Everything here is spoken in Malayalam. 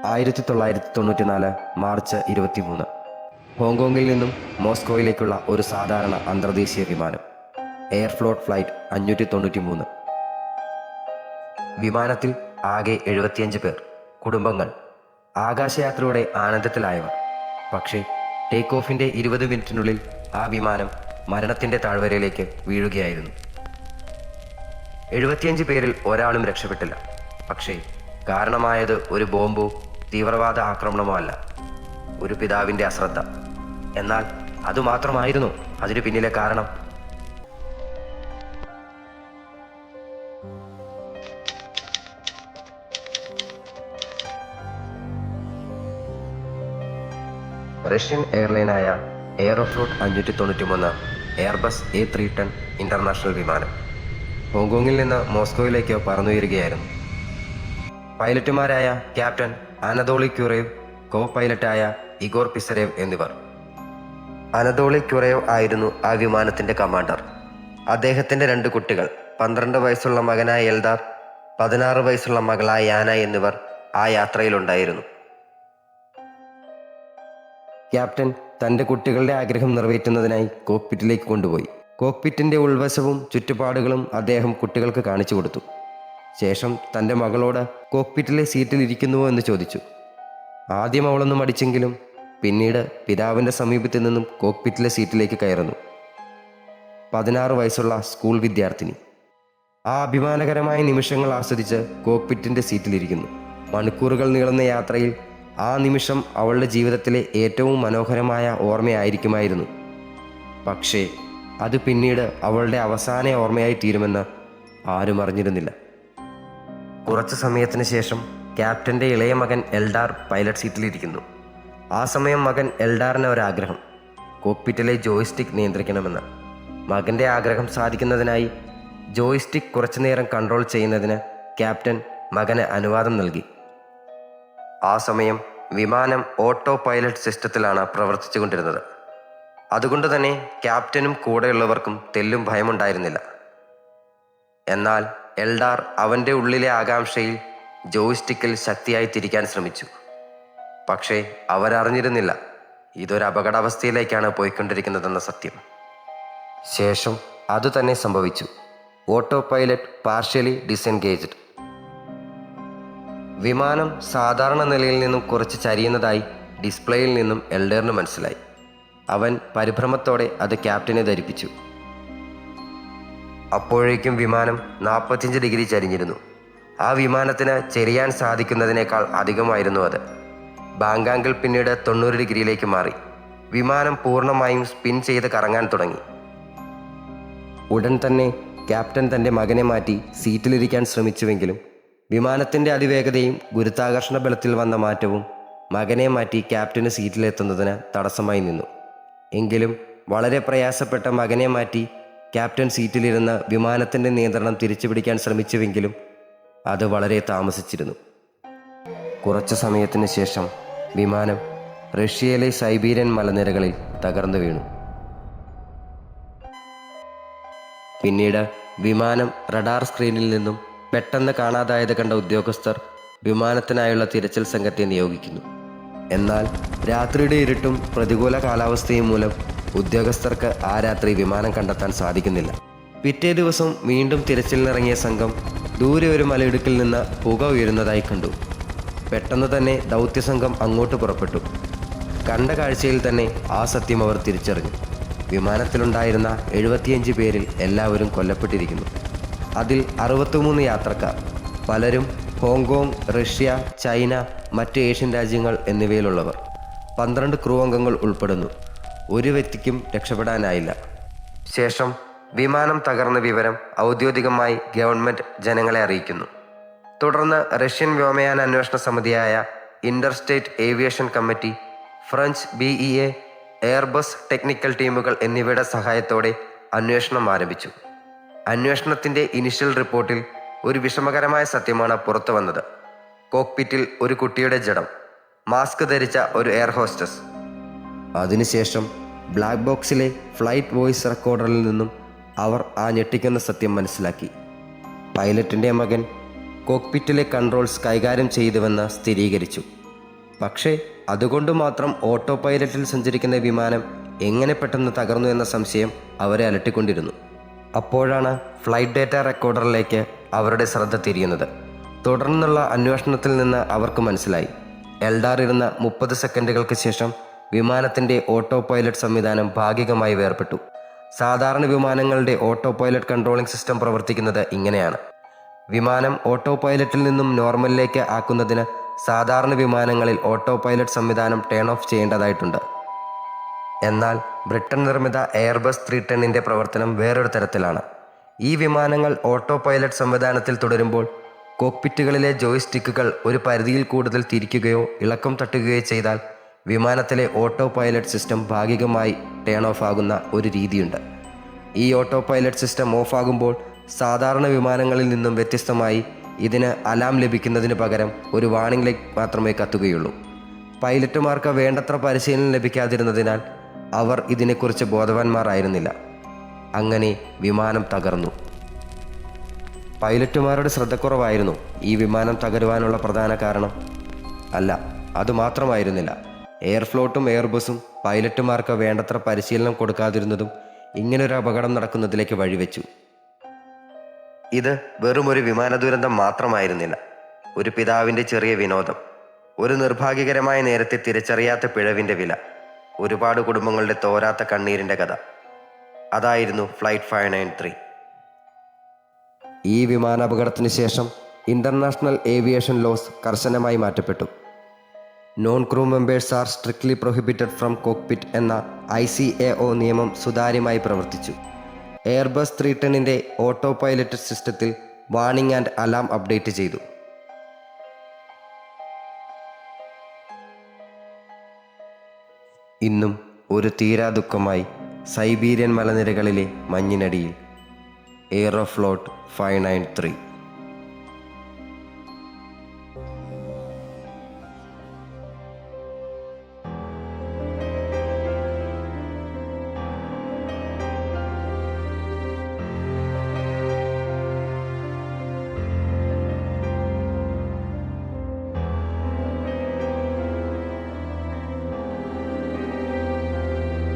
1994 മാർച്ച് 23 ഹോങ്കോങ്ങിൽ നിന്നും മോസ്കോയിലേക്കുള്ള ഒരു സാധാരണ അന്തർദേശീയ വിമാനം. Air float flight 593. വിമാനത്തിൽ ആകെ 75 പേർ, കുടുംബങ്ങൾ, ആകാശയാത്രയുടെ ആനന്ദത്തിലായവർ. പക്ഷേ ടേക്ക് ഓഫിൻ്റെ 20 മിനിറ്റിനുള്ളിൽ ആ വിമാനം മരണത്തിൻ്റെ താഴ്വരയിലേക്ക് വീഴുകയായിരുന്നു. 75 പേരിൽ ഒരാളും രക്ഷപ്പെട്ടില്ല. പക്ഷേ കാരണമായത് ഒരു ബോംബോ തീവ്രവാദ ആക്രമണമോ അല്ല, ഒരു പിതാവിൻ്റെ അശ്രദ്ധ. എന്നാൽ അതുമാത്രമായിരുന്നു അതിനു പിന്നിലെ കാരണം. റഷ്യൻ എയർലൈനായ എയറോഫ്ലോട്ട് 593 എയർബസ് A310 ഇൻ്റർനാഷണൽ വിമാനം ഹോങ്കോങ്ങിൽ നിന്ന് മോസ്കോയിലേക്ക് പറന്നുയരുകയായിരുന്നു. പൈലറ്റുമാരായ ക്യാപ്റ്റൻ അനദോളി ക്യുറേവ്, കോ പൈലറ്റായ ഇഗോർ പിസരേവ് എന്നിവർ. അനദോളി ക്യുറേവ് ആയിരുന്നു ആ വിമാനത്തിൻ്റെ കമാൻഡർ. അദ്ദേഹത്തിൻ്റെ 2 കുട്ടികൾ, 12 വയസ്സുള്ള മകനായ എൽദാർ, 16 വയസ്സുള്ള മകളായ യാന എന്നിവർ ആ യാത്രയിലുണ്ടായിരുന്നു. ക്യാപ്റ്റൻ തൻ്റെ കുട്ടികളുടെ ആഗ്രഹം നിറവേറ്റുന്നതിനായി കോക്പിറ്റിലേക്ക് കൊണ്ടുപോയി. കോക്പിറ്റിൻ്റെ ഉൾവശവും ചുറ്റുപാടുകളും അദ്ദേഹം കുട്ടികൾക്ക് കാണിച്ചു കൊടുത്തു. ശേഷം തൻ്റെ മകളോട് കോക്പിറ്റിലെ സീറ്റിൽ ഇരിക്കുന്നുവോ എന്ന് ചോദിച്ചു. ആദ്യം അവളൊന്നും മടിച്ചെങ്കിലും പിന്നീട് പിതാവിൻ്റെ സമീപത്തു നിന്നും കോക്പിറ്റിലെ സീറ്റിലേക്ക് കയറുന്നു. 16 വയസ്സുള്ള സ്കൂൾ വിദ്യാർത്ഥിനി ആ അഭിമാനകരമായ നിമിഷങ്ങൾ ആസ്വദിച്ച് കോക്പിറ്റിൻ്റെ സീറ്റിലിരിക്കുന്നു. മണിക്കൂറുകൾ നീളുന്ന യാത്രയിൽ ആ നിമിഷം അവളുടെ ജീവിതത്തിലെ ഏറ്റവും മനോഹരമായ ഓർമ്മയായിരിക്കുമായിരുന്നു. പക്ഷേ അത് പിന്നീട് അവളുടെ അവസാന ഓർമ്മയായി തീരുമെന്ന് ആരും അറിഞ്ഞിരുന്നില്ല. കുറച്ചു സമയത്തിന് ശേഷം ക്യാപ്റ്റൻ്റെ ഇളയ മകൻ എൽഡാർ പൈലറ്റ് സീറ്റിലിരിക്കുന്നു. ആ സമയം മകൻ എൽഡാറിന് ഒരാഗ്രഹം, കോക്പിറ്റിലെ ജോയ്സ്റ്റിക്ക് നിയന്ത്രിക്കണമെന്ന്. മകൻ്റെ ആഗ്രഹം സാധിക്കുന്നതിനായി ജോയ്സ്റ്റിക്ക് കുറച്ചു നേരം കൺട്രോൾ ചെയ്യുന്നതിന് ക്യാപ്റ്റൻ മകന് അനുവാദം നൽകി. ആ സമയം വിമാനം ഓട്ടോ പൈലറ്റ് സിസ്റ്റത്തിലാണ് പ്രവർത്തിച്ചു കൊണ്ടിരുന്നത്. അതുകൊണ്ട് തന്നെ ക്യാപ്റ്റനും കൂടെയുള്ളവർക്കും തെല്ലും ഭയമുണ്ടായിരുന്നില്ല. എന്നാൽ എൽഡാർ അവൻ്റെ ഉള്ളിലെ ആകാംക്ഷയിൽ ജോയ്സ്റ്റിക്കിൽ ശക്തിയായി തിരിക്കാൻ ശ്രമിച്ചു. പക്ഷേ അവരറിഞ്ഞിരുന്നില്ല ഇതൊരു അപകടാവസ്ഥയിലേക്കാണ് പോയിക്കൊണ്ടിരിക്കുന്നതെന്ന സത്യം. ശേഷം അതുതന്നെ സംഭവിച്ചു. Auto pilot partially disengaged. വിമാനം സാധാരണ നിലയിൽ നിന്നും കുറച്ച് ചരിയുന്നതായി ഡിസ്പ്ലേയിൽ നിന്നും എൽഡറിന് മനസ്സിലായി. അവൻ പരിഭ്രമത്തോടെ അത് ക്യാപ്റ്റനെ ധരിപ്പിച്ചു. അപ്പോഴേക്കും വിമാനം 45 ഡിഗ്രി ചരിഞ്ഞിരുന്നു. ആ വിമാനത്തിന് ചെരിയാൻ സാധിക്കുന്നതിനേക്കാൾ അധികമായിരുന്നു അത്. ബാങ്കാങ്കിൾ പിന്നീട് 90 ഡിഗ്രിയിലേക്ക് മാറി. വിമാനം പൂർണ്ണമായും സ്പിൻ ചെയ്ത് കറങ്ങാൻ തുടങ്ങി. ഉടൻ തന്നെ ക്യാപ്റ്റൻ തൻ്റെ മകനെ മാറ്റി സീറ്റിലിരിക്കാൻ ശ്രമിച്ചുവെങ്കിലും വിമാനത്തിൻ്റെ അതിവേഗതയും ഗുരുത്വാകർഷണ ബലത്തിൽ വന്ന മാറ്റവും മകനെ മാറ്റി ക്യാപ്റ്റന് സീറ്റിലെത്തുന്നതിന് തടസ്സമായി നിന്നു. എങ്കിലും വളരെ പ്രയാസപ്പെട്ട മകനെ മാറ്റി ക്യാപ്റ്റൻ സീറ്റിലിരുന്ന് വിമാനത്തിൻ്റെ നിയന്ത്രണം തിരിച്ചുപിടിക്കാൻ ശ്രമിച്ചുവെങ്കിലും അത് വളരെ താമസിച്ചിരുന്നു. കുറച്ചു സമയത്തിന് ശേഷം വിമാനം റഷ്യയിലെ സൈബീരിയൻ മലനിരകളിൽ തകർന്നു വീണു. പിന്നീട് വിമാനം റഡാർ സ്ക്രീനിൽ നിന്നും പെട്ടെന്ന് കാണാതായത് കണ്ട ഉദ്യോഗസ്ഥർ വിമാനത്തിനായുള്ള തിരച്ചിൽ സംഘത്തെ നിയോഗിക്കുന്നു. എന്നാൽ രാത്രിയുടെ ഇരുട്ടും പ്രതികൂല കാലാവസ്ഥയും മൂലം ഉദ്യോഗസ്ഥർക്ക് ആ രാത്രി വിമാനം കണ്ടെത്താൻ സാധിക്കുന്നില്ല. പിറ്റേ ദിവസം വീണ്ടും തിരച്ചിലിനിറങ്ങിയ സംഘം ദൂരെ ഒരു മലയിടുക്കിൽ നിന്ന് പുക ഉയരുന്നതായി കണ്ടു. പെട്ടെന്ന് തന്നെ ദൗത്യസംഘം അങ്ങോട്ട് പുറപ്പെട്ടു. കണ്ട കാഴ്ചയിൽ തന്നെ ആ സത്യം അവർ തിരിച്ചറിഞ്ഞു. വിമാനത്തിലുണ്ടായിരുന്ന 75 പേരിൽ എല്ലാവരും കൊല്ലപ്പെട്ടിരിക്കുന്നു. അതിൽ 63 യാത്രക്കാർ, പലരും ഹോങ്കോങ്, റഷ്യ, ചൈന, മറ്റ് ഏഷ്യൻ രാജ്യങ്ങൾ എന്നിവയിലുള്ളവർ. 12 ക്രൂ അംഗങ്ങൾ ഉൾപ്പെടുന്നു. ഒരു വ്യക്തിക്കും രക്ഷപ്പെടാനായില്ല. ശേഷം വിമാനം തകർന്ന വിവരം ഔദ്യോഗികമായി ഗവൺമെൻറ് ജനങ്ങളെ അറിയിക്കുന്നു. തുടർന്ന് റഷ്യൻ വ്യോമയാന അന്വേഷണ സമിതിയായ interstate aviation committee, French BEA, Airbus technical ടീമുകൾ എന്നിവയുടെ സഹായത്തോടെ അന്വേഷണം ആരംഭിച്ചു. അന്വേഷണത്തിൻ്റെ ഇനിഷ്യൽ റിപ്പോർട്ടിൽ ഒരു വിഷമകരമായ സത്യമാണ് പുറത്തു വന്നത്. കോക്പിറ്റിൽ ഒരു കുട്ടിയുടെ ജഡം, മാസ്ക് ധരിച്ച ഒരു എയർ ഹോസ്റ്റസ്. അതിനുശേഷം ബ്ലാക്ക് ബോക്സിലെ ഫ്ലൈറ്റ് വോയിസ് റെക്കോർഡറിൽ നിന്നും അവർ ആ ഞെട്ടിക്കുന്ന സത്യം മനസ്സിലാക്കി. പൈലറ്റിൻ്റെ മകൻ കോക്പിറ്റിലെ കൺട്രോൾസ് കൈകാര്യം ചെയ്തുവെന്ന് സ്ഥിരീകരിച്ചു. പക്ഷേ അതുകൊണ്ട് മാത്രം ഓട്ടോ പൈലറ്റിൽ സഞ്ചരിക്കുന്ന വിമാനം എങ്ങനെ പെട്ടെന്ന് തകർന്നു എന്ന സംശയം അവരെ അലട്ടിക്കൊണ്ടിരുന്നു. അപ്പോഴാണ് ഫ്ലൈറ്റ് ഡേറ്റ റെക്കോർഡറിലേക്ക് അവരുടെ ശ്രദ്ധ തിരിയുന്നത്. തുടർന്നുള്ള അന്വേഷണത്തിൽ നിന്ന് അവർക്ക് മനസ്സിലായി, എൽഡാർ ഇരുന്ന 30 സെക്കൻഡുകൾക്ക് ശേഷം വിമാനത്തിൻ്റെ ഓട്ടോ പൈലറ്റ് സംവിധാനം ഭാഗികമായി വേർപെട്ടു. സാധാരണ വിമാനങ്ങളുടെ ഓട്ടോ പൈലറ്റ് കൺട്രോളിംഗ് സിസ്റ്റം പ്രവർത്തിക്കുന്നത് ഇങ്ങനെയാണ്. വിമാനം ഓട്ടോ പൈലറ്റിൽ നിന്നും നോർമലിലേക്ക് ആക്കുന്നതിന് സാധാരണ വിമാനങ്ങളിൽ ഓട്ടോ പൈലറ്റ് സംവിധാനം ടേൺ ഓഫ് ചെയ്യേണ്ടതായിട്ടുണ്ട്. എന്നാൽ ബ്രിട്ടൻ നിർമ്മിത എയർബസ് 310ൻ്റെ പ്രവർത്തനം വേറൊരു തരത്തിലാണ്. ഈ വിമാനങ്ങൾ ഓട്ടോ പൈലറ്റ് സംവിധാനത്തിൽ തുടരുമ്പോൾ കോക്പിറ്റുകളിലെ ജോയ്സ്റ്റിക്കുകൾ ഒരു പരിധിയിൽ കൂടുതൽ തിരിക്കുകയോ ഇളക്കം തട്ടുകയോ ചെയ്താൽ വിമാനത്തിലെ ഓട്ടോ പൈലറ്റ് സിസ്റ്റം ഭാഗികമായി ടേൺ ഓഫ് ആകുന്ന ഒരു രീതിയുണ്ട്. ഈ ഓട്ടോ പൈലറ്റ് സിസ്റ്റം ഓഫാകുമ്പോൾ സാധാരണ വിമാനങ്ങളിൽ നിന്നും വ്യത്യസ്തമായി ഇതിന് അലാം ലഭിക്കുന്നതിന് പകരം ഒരു വാർണിംഗ് ലൈറ്റ് മാത്രമേ കത്തുകയുള്ളൂ. പൈലറ്റുമാർക്ക് വേണ്ടത്ര പരിശീലനം ലഭിക്കാതിരുന്നതിനാൽ അവർ ഇതിനെക്കുറിച്ച് ബോധവാന്മാരായിരുന്നില്ല. അങ്ങനെ വിമാനം തകർന്നു. പൈലറ്റുമാരുടെ ശ്രദ്ധക്കുറവായിരുന്നു ഈ വിമാനം തകരുവാനുള്ള പ്രധാന കാരണം? അല്ല, അതുമാത്രമായിരുന്നില്ല. എയർഫ്ലോട്ടും എയർബസും പൈലറ്റുമാർക്ക് വേണ്ടത്ര പരിശീലനം കൊടുക്കാതിരുന്നതും ഇങ്ങനൊരു അപകടം നടക്കുന്നതിലേക്ക് വഴിവെച്ചു. ഇത് വെറും ഒരു വിമാന ദുരന്തം മാത്രമായിരുന്നില്ല, ഒരു പിതാവിൻ്റെ ചെറിയ വിനോദം, ഒരു നിർഭാഗ്യകരമായ നേരത്തെ തിരിച്ചറിയാത്ത പിഴവിൻ്റെ വില, ഒരുപാട് കുടുംബങ്ങളുടെ തോരാത്ത കണ്ണീരിൻ്റെ കഥ. അതായിരുന്നു ഫ്ലൈറ്റ് 593. ഈ വിമാനാപകടത്തിന് ശേഷം ഇൻ്റർനാഷണൽ ഏവിയേഷൻ ലോസ് കർശനമായി മാറ്റപ്പെട്ടു. Non crew members are strictly prohibited from cockpit എന്ന ICAO നിയമം സുതാര്യമായി പ്രവർത്തിച്ചു. എയർബസ് 310ൻ്റെ ഓട്ടോ പൈലറ്റ് സിസ്റ്റത്തിൽ വാർണിംഗ് ആൻഡ് അലാം അപ്ഡേറ്റ് ചെയ്തു. ഇന്നും ഒരു തീരാ ദുഃഖമായി സൈബീരിയൻ മലനിരകളിലെ മഞ്ഞിനടിയിൽ എയ്റോഫ്ലോട്ട് 593.